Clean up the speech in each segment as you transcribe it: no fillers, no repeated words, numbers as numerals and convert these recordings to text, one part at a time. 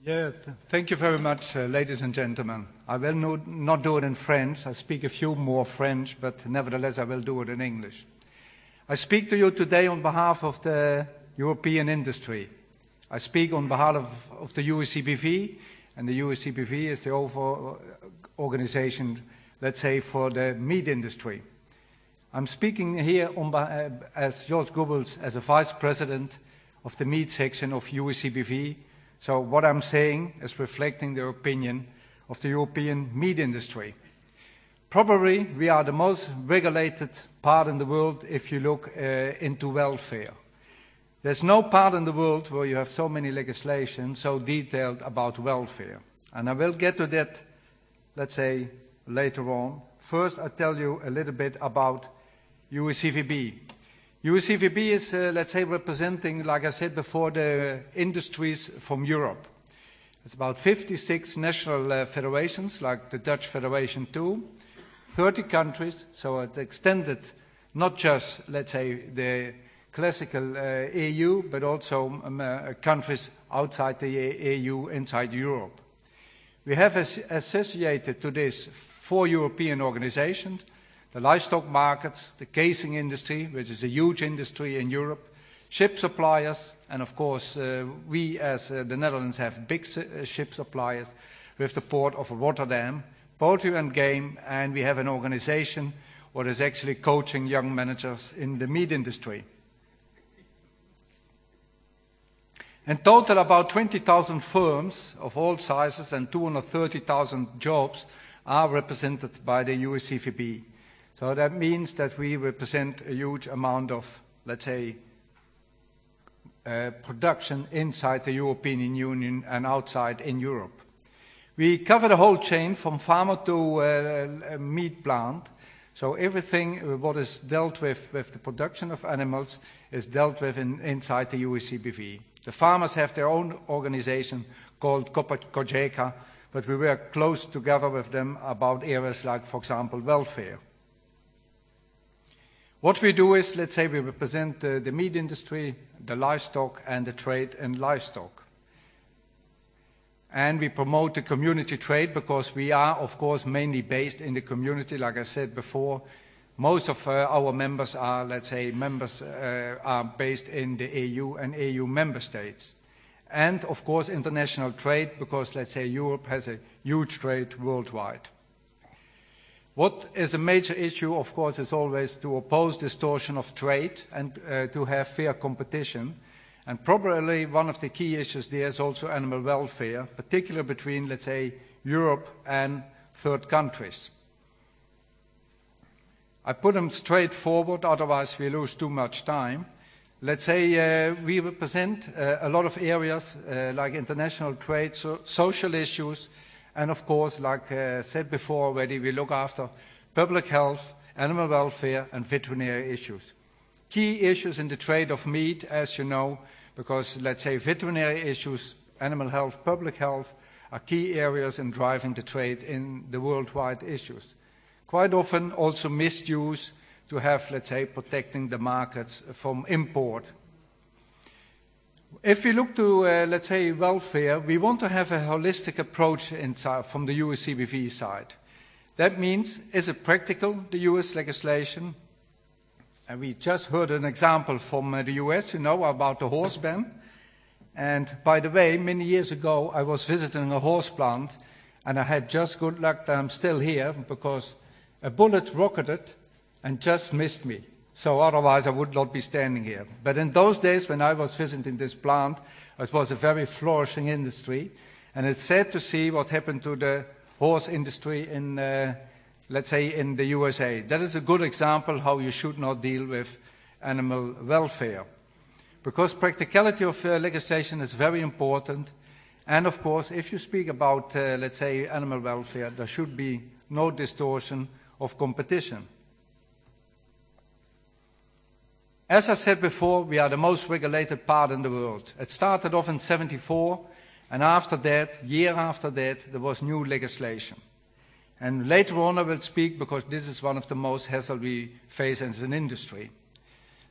Thank you very much, ladies and gentlemen. I will not do it in French. I speak a few more French, but nevertheless I will do it in English. I speak to you today on behalf of the European industry. I speak on behalf of the USCBV, and the USCBV is the overall organization, let's say, for the meat industry. I'm speaking here as George Goebbels, as a vice president of the meat section of USCBV. So what I'm saying is reflecting the opinion of the European meat industry. Probably we are the most regulated part in the world if you look into welfare. There's no part in the world where you have so many legislation so detailed about welfare. And I will get to that, let's say, later on. First, I'll tell you a little bit about USCVB. USCVB is, let's say, representing, like I said before, the industries from Europe. It's about 56 national federations, like the Dutch Federation too, 30 countries, so it's extended not just, let's say, the classical EU, but also countries outside the EU, inside Europe. We have associated to this 4 European organizations: the livestock markets, the casing industry, which is a huge industry in Europe, ship suppliers, and of course we as the Netherlands have big ship suppliers with the port of Rotterdam, poultry and game, and we have an organization that is actually coaching young managers in the meat industry. In total, about 20,000 firms of all sizes and 230,000 jobs are represented by the USCVB. So that means that we represent a huge amount of, let's say, production inside the European Union and outside in Europe. We cover the whole chain from farmer to a meat plant. So everything what is dealt with the production of animals is dealt with inside the USCBV. The farmers have their own organization called COGECA, but we work close together with them about areas like, for example, welfare. What we do is, let's say, we represent the meat industry, the livestock, and the trade in livestock. And we promote the community trade because we are, of course, mainly based in the community. Like I said before, most of our members are, let's say, are based in the EU and EU member states. And, of course, international trade because, let's say, Europe has a huge trade worldwide. What is a major issue, of course, is always to oppose distortion of trade and to have fair competition. And probably one of the key issues there is also animal welfare, particularly between, let's say, Europe and third countries. I put them straight forward, otherwise we lose too much time. Let's say we represent a lot of areas like international trade, social issues, and of course, like said before already, we look after public health, animal welfare, and veterinary issues. Key issues in the trade of meat, as you know, because let's say veterinary issues, animal health, public health, are key areas in driving the trade in the worldwide issues. Quite often also misuse to have, let's say, protecting the markets from import. If we look to, let's say, welfare, we want to have a holistic approach inside, from the USCBV side. That means, is it practical, the US legislation? And we just heard an example from the US, you know, about the horse ban. And by the way, many years ago, I was visiting a horse plant, and I had just good luck that I'm still here, because a bullet rocketed and just missed me. So otherwise I would not be standing here. But in those days when I was visiting this plant, it was a very flourishing industry. And it's sad to see what happened to the horse industry in, let's say, in the USA. That is a good example how you should not deal with animal welfare. Because practicality of legislation is very important. And of course, if you speak about, let's say, animal welfare, there should be no distortion of competition. As I said before, we are the most regulated part in the world. It started off in '74, and after that, year after that, there was new legislation. And later on I will speak, because this is one of the most hassle we face as an industry.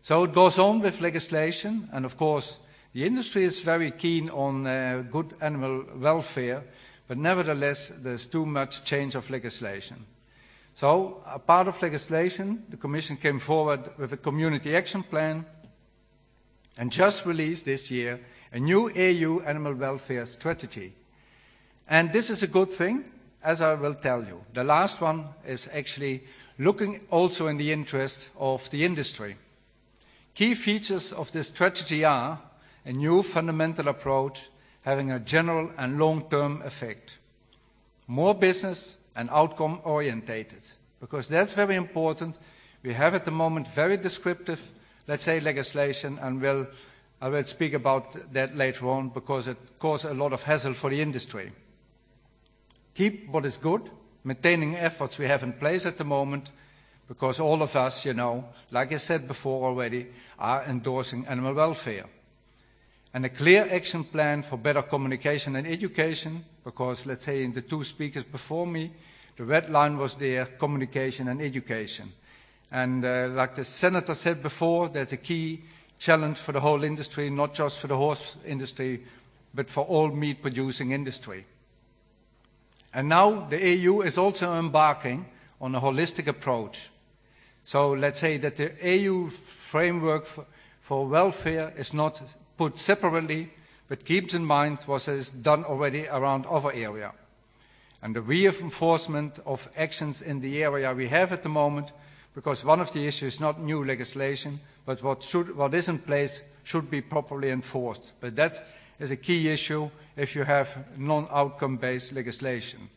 So it goes on with legislation, and of course The industry is very keen on good animal welfare, but nevertheless there's too much change of legislation. So, a part of legislation, the Commission came forward with a community action plan and just released this year a new EU animal welfare strategy. And this is a good thing, as I will tell you. The last one is actually looking also in the interest of the industry. Key features of this strategy are a new fundamental approach having a general and long-term effect. More business and outcome orientated, because that's very important. We have at the moment very descriptive, let's say, legislation, and I will speak about that later on because it causes a lot of hassle for the industry. Keep what is good, maintaining efforts we have in place at the moment, because all of us, you know, like I said before already, are endorsing animal welfare. And a clear action plan for better communication and education, because let's say in the two speakers before me, the red line was there, communication and education. And like the Senator said before, that's a key challenge for the whole industry, not just for the horse industry, but for all meat-producing industry. And now the EU is also embarking on a holistic approach. So let's say that the EU framework for welfare is not put separately, but keeps in mind what is done already around other areas. And the reinforcement of actions in the area we have at the moment, because one of the issues is not new legislation, but what is in place should be properly enforced. But that is a key issue if you have non-outcome-based legislation.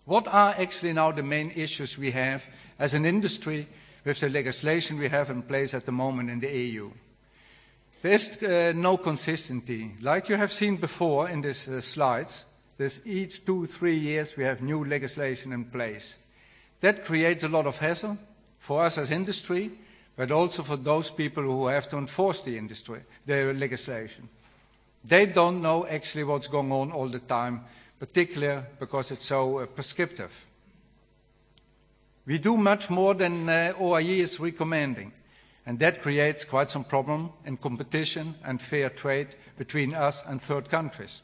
What are actually now the main issues we have as an industry with the legislation we have in place at the moment in the EU? There is no consistency. Like you have seen before in these slides, there's each 2-3 years we have new legislation in place. That creates a lot of hassle for us as industry, but also for those people who have to enforce the legislation. They don't know actually what's going on all the time, particularly because it's so prescriptive. We do much more than OIE is recommending, and that creates quite some problem in competition and fair trade between us and third countries.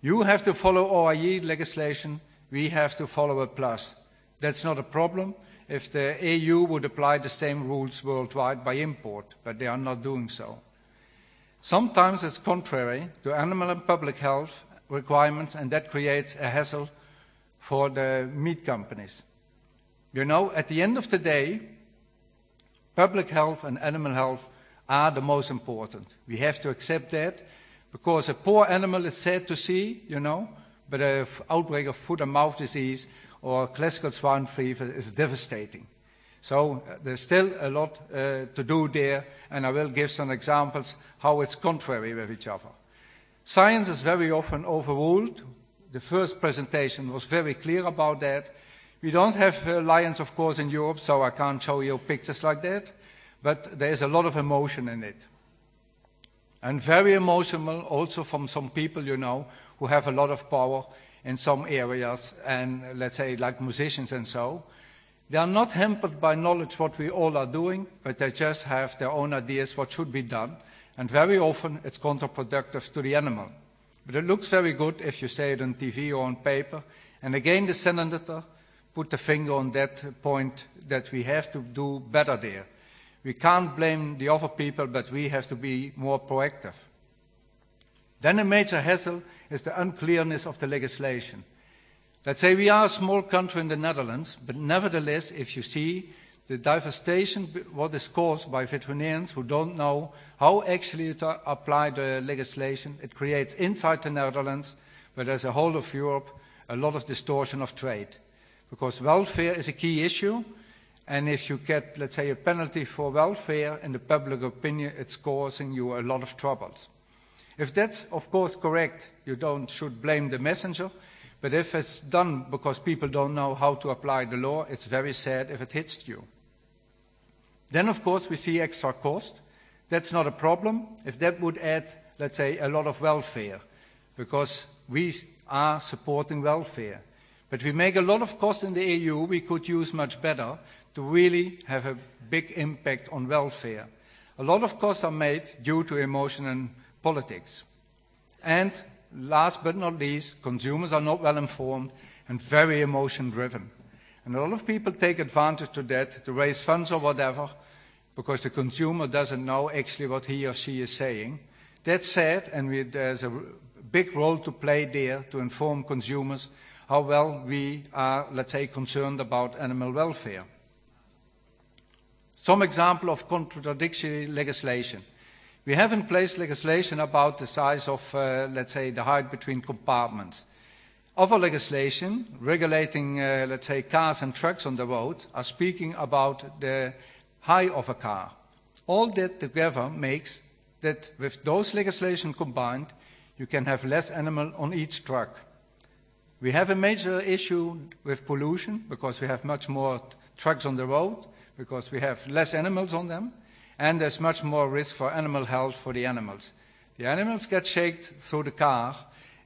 You have to follow OIE legislation, we have to follow a plus. That's not a problem if the EU would apply the same rules worldwide by import, but they are not doing so. Sometimes it's contrary to animal and public health requirements, and that creates a hassle for the meat companies. You know, at the end of the day, public health and animal health are the most important. We have to accept that, because a poor animal is sad to see, you know, but an outbreak of foot and mouth disease or classical swine fever is devastating. So there's still a lot to do there, and I will give some examples how it's contrary with each other. Science is very often overruled. The first presentation was very clear about that. We don't have lions, of course, in Europe, so I can't show you pictures like that, but there is a lot of emotion in it. And very emotional also from some people, you know, who have a lot of power in some areas, and let's say like musicians and so. They are not hampered by knowledge what we all are doing, but they just have their own ideas what should be done, and very often it's counterproductive to the animal. But it looks very good if you say it on TV or on paper, and again the senator put the finger on that point that we have to do better there. We can't blame the other people, but we have to be more proactive. Then a major hassle is the unclearness of the legislation. Let's say we are a small country in the Netherlands, but nevertheless, if you see the devastation what is caused by veterinarians who don't know how actually to apply the legislation, it creates inside the Netherlands, but as a whole of Europe, a lot of distortion of trade. Because welfare is a key issue, and if you get, let's say, a penalty for welfare, in the public opinion, it's causing you a lot of troubles. If that's, of course, correct, you should blame the messenger, but if it's done because people don't know how to apply the law, it's very sad if it hits you. Then, of course, we see extra cost. That's not a problem if that would add, let's say, a lot of welfare, because we are supporting welfare. But we make a lot of cost in the EU we could use much better to really have a big impact on welfare. A lot of costs are made due to emotion and politics. And last but not least, consumers are not well informed and very emotion driven. And a lot of people take advantage to that to raise funds or whatever, because the consumer doesn't know actually what he or she is saying. That's sad, and there's a big role to play there to inform consumers how well we are, let's say, concerned about animal welfare. Some example of contradictory legislation. We have in place legislation about the size of, let's say, the height between compartments. Other legislation regulating, let's say, cars and trucks on the road are speaking about the height of a car. All that together makes that with those legislation combined, you can have less animal on each truck. We have a major issue with pollution because we have much more trucks on the road, because we have less animals on them, and there's much more risk for animal health for the animals. The animals get shaked through the car,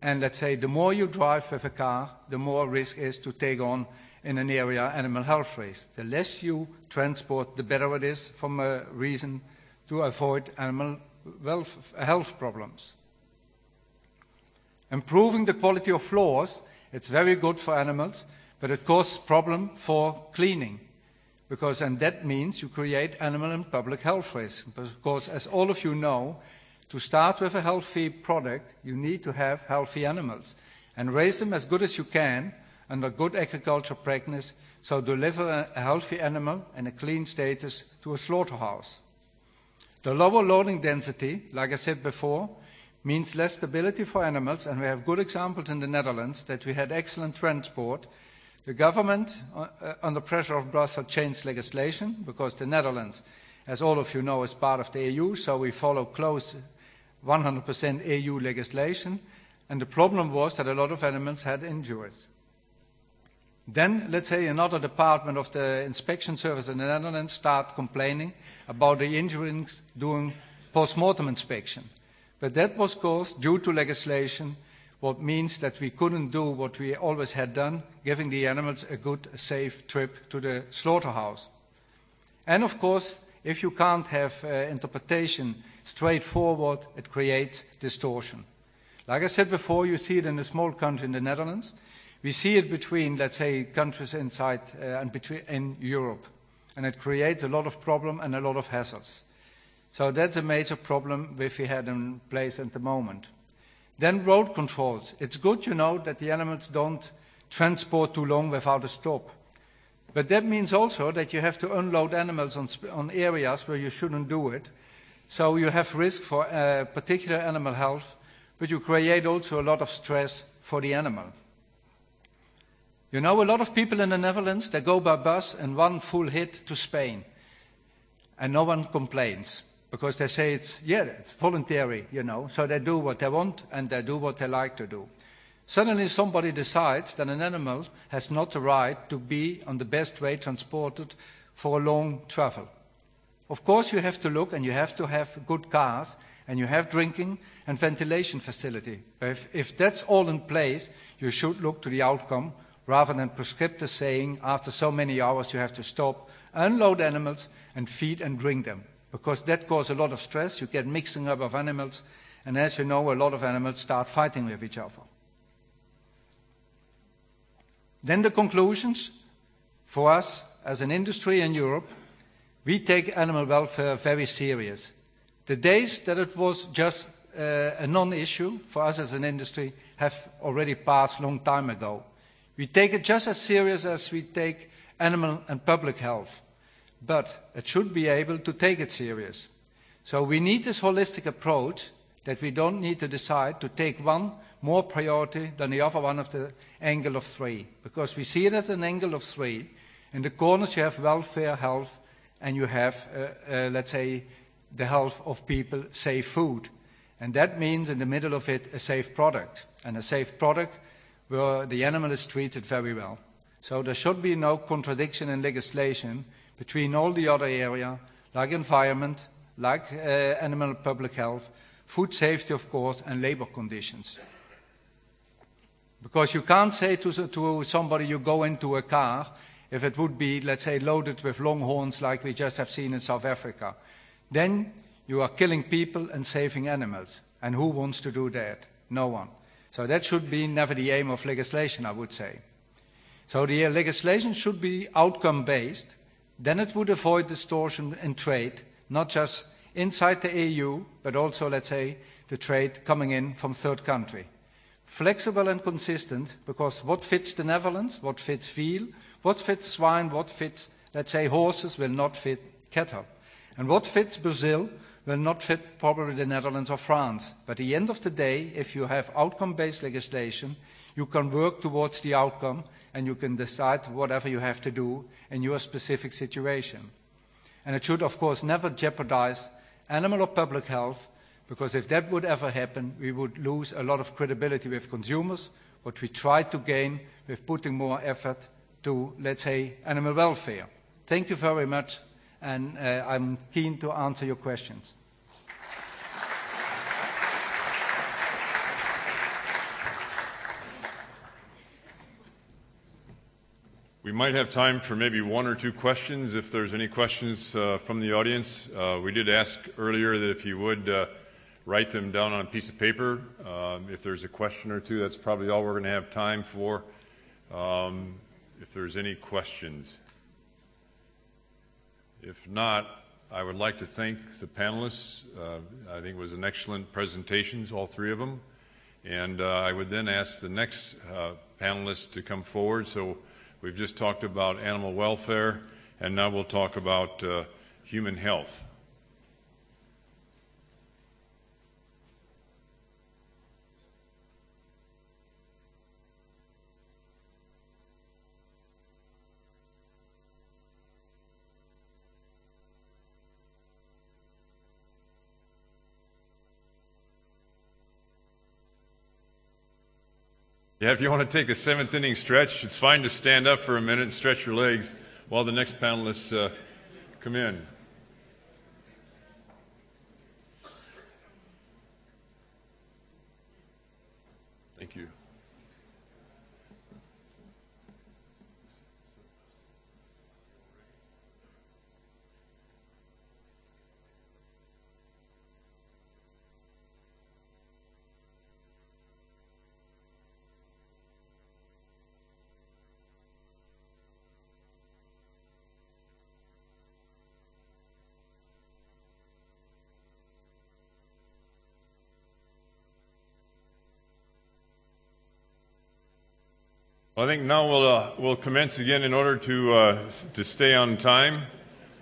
and let's say the more you drive with a car, the more risk is to take on in an area animal health risk. The less you transport, the better it is from a reason to avoid animal health problems. Improving the quality of floors, it's very good for animals, but it causes problem for cleaning. And that means you create animal and public health risk. Because as all of you know, to start with a healthy product, you need to have healthy animals and raise them as good as you can under good agriculture practice, so deliver a healthy animal and a clean status to a slaughterhouse. The lower loading density, like I said before, means less stability for animals, and we have good examples in the Netherlands that we had excellent transport. The government, under pressure of Brussels, changed legislation because the Netherlands, as all of you know, is part of the EU, so we follow close 100% EU legislation, and the problem was that a lot of animals had injuries. Then, let's say, another department of the inspection service in the Netherlands start complaining about the injuries during post-mortem inspection. But that was caused due to legislation, what means that we couldn't do what we always had done, giving the animals a good, safe trip to the slaughterhouse. And of course, if you can't have interpretation straightforward, it creates distortion. Like I said before, you see it in a small country in the Netherlands. We see it between, let's say, countries inside in Europe. And it creates a lot of problem and a lot of hassles. So that's a major problem which we had in place at the moment. Then road controls. It's good, you know, that the animals don't transport too long without a stop. But that means also that you have to unload animals on areas where you shouldn't do it. So you have risk for particular animal health, but you create also a lot of stress for the animal. You know, a lot of people in the Netherlands, they go by bus and one full hit to Spain. And no one complains. Because they say it's voluntary, you know, so they do what they want and they do what they like to do. Suddenly somebody decides that an animal has not the right to be on the best way transported for a long travel. Of course you have to look and you have to have good cars and you have drinking and ventilation facility. But if that's all in place, you should look to the outcome rather than prescriptive saying after so many hours you have to stop, unload animals and feed and drink them. Because that causes a lot of stress, you get mixing up of animals, and as you know, a lot of animals start fighting with each other. Then the conclusions for us as an industry in Europe, we take animal welfare very serious. The days that it was just a non-issue for us as an industry have already passed a long time ago. We take it just as serious as we take animal and public health. But it should be able to take it serious. So we need this holistic approach that we don't need to decide to take one more priority than the other one of the angle of three. Because we see it as an angle of three. In the corners you have welfare, health, and you have, let's say, the health of people, safe food. And that means in the middle of it a safe product. And a safe product where the animal is treated very well. So there should be no contradiction in legislation between all the other areas, like environment, like animal public health, food safety, of course, and labor conditions. Because you can't say to somebody you go into a car, if it would be, let's say, loaded with longhorns like we just have seen in South Africa, then You are killing people and saving animals. And who wants to do that? No one. So that should be never the aim of legislation, I would say. So the legislation should be outcome-based. Then it would avoid distortion in trade, not just inside the EU, but also, let's say, the trade coming in from third country. Flexible and consistent, because what fits the Netherlands, what fits veal, what fits swine, what fits, let's say, horses will not fit cattle. And what fits Brazil will not fit probably the Netherlands or France. But at the end of the day, if you have outcome-based legislation, you can work towards the outcome and you can decide whatever you have to do in your specific situation. And it should, of course, never jeopardize animal or public health, because if that would ever happen, we would lose a lot of credibility with consumers, what we try to gain with putting more effort to, let's say, animal welfare. Thank you very much, and I'm keen to answer your questions. We might have time for maybe one or two questions if there's any questions from the audience. We did ask earlier that if you would write them down on a piece of paper. If there's a question or two, that's probably all we're going to have time for. If there's any questions. If not, I would like to thank the panelists. I think it was an excellent presentations, all three of them. And I would then ask the next panelists to come forward. So we've just talked about animal welfare, and now we'll talk about human health. Yeah, if you want to take a seventh inning stretch, it's fine to stand up for a minute and stretch your legs while the next panelists come in. Thank you. Well, I think now we'll commence again in order to stay on time.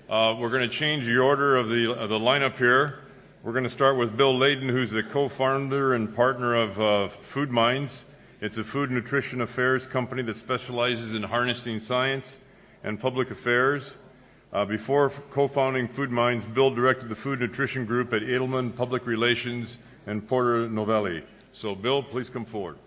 We're going to change the order of the lineup here. We're going to start with Bill Layden, who's the co-founder and partner of Food Minds. It's a food nutrition affairs company that specializes in harnessing science and public affairs. Before co-founding Food Minds, Bill directed the food nutrition group at Edelman Public Relations and Porter Novelli. So, Bill, please come forward.